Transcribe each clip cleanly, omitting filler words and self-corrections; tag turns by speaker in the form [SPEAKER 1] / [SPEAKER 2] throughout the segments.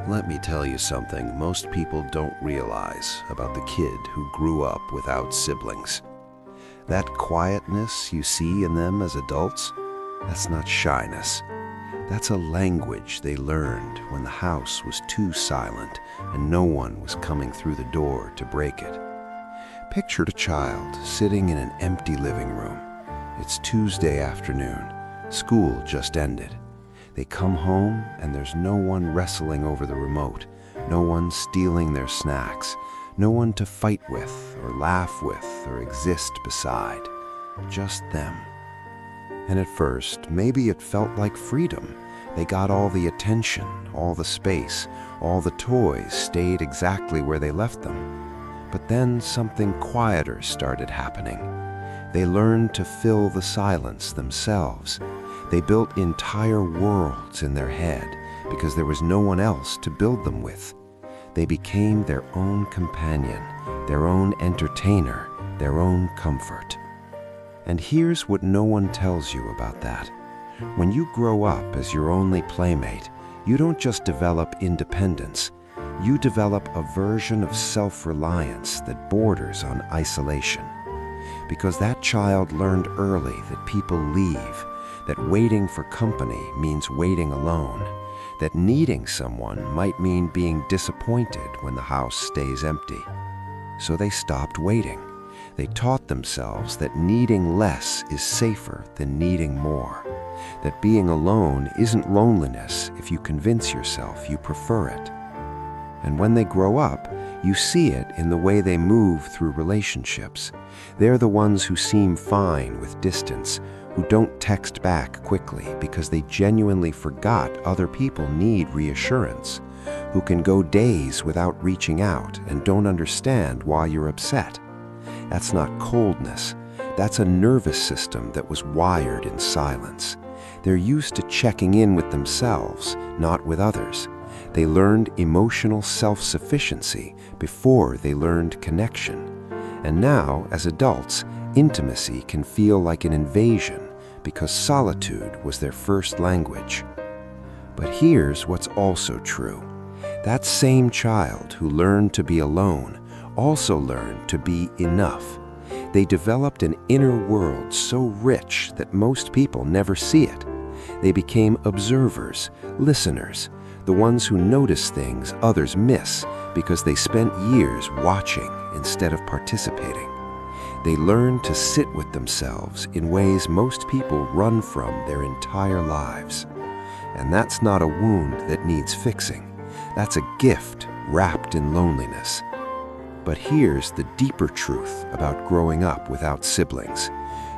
[SPEAKER 1] Let me tell you something most people don't realize about the kid who grew up without siblings. That quietness you see in them as adults, that's not shyness. That's a language they learned when the house was too silent and no one was coming through the door to break it. Picture a child sitting in an empty living room. It's Tuesday afternoon. School just ended. They come home and there's no one wrestling over the remote, no one stealing their snacks, no one to fight with or laugh with or exist beside. Just them. And at first, maybe it felt like freedom. They got all the attention, all the space, all the toys stayed exactly where they left them. But then something quieter started happening. They learned to fill the silence themselves. They built entire worlds in their head because there was no one else to build them with. They became their own companion, their own entertainer, their own comfort. And here's what no one tells you about that. When you grow up as your only playmate, you don't just develop independence. You develop a version of self-reliance that borders on isolation. Because that child learned early that people leave, that waiting for company means waiting alone, that needing someone might mean being disappointed when the house stays empty. So they stopped waiting. They taught themselves that needing less is safer than needing more, that being alone isn't loneliness if you convince yourself you prefer it. And when they grow up, you see it in the way they move through relationships. They're the ones who seem fine with distance, who don't text back quickly because they genuinely forgot other people need reassurance, who can go days without reaching out and don't understand why you're upset. That's not coldness. That's a nervous system that was wired in silence. They're used to checking in with themselves, not with others. They learned emotional self-sufficiency before they learned connection. And now, as adults, intimacy can feel like an invasion because solitude was their first language. But here's what's also true. That same child who learned to be alone also learned to be enough. They developed an inner world so rich that most people never see it. They became observers, listeners, the ones who notice things others miss because they spent years watching instead of participating. They learned to sit with themselves in ways most people run from their entire lives. And that's not a wound that needs fixing. That's a gift wrapped in loneliness. But here's the deeper truth about growing up without siblings.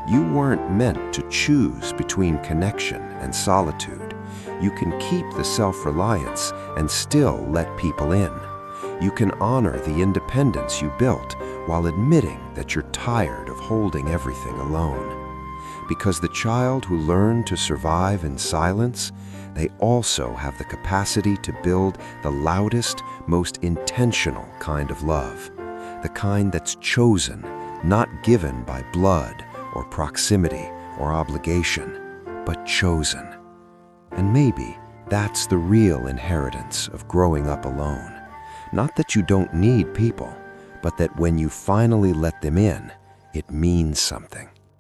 [SPEAKER 1] You weren't meant to choose between connection and solitude. You can keep the self-reliance and still let people in. You can honor the independence you built while admitting that you're tired of holding everything alone. Because the child who learned to survive in silence, they also have the capacity to build the loudest, most intentional kind of love. The kind that's chosen, not given by blood or proximity or obligation, but chosen. And maybe that's the real inheritance of growing up alone. Not that you don't need people, but that when you finally let them in, it means something.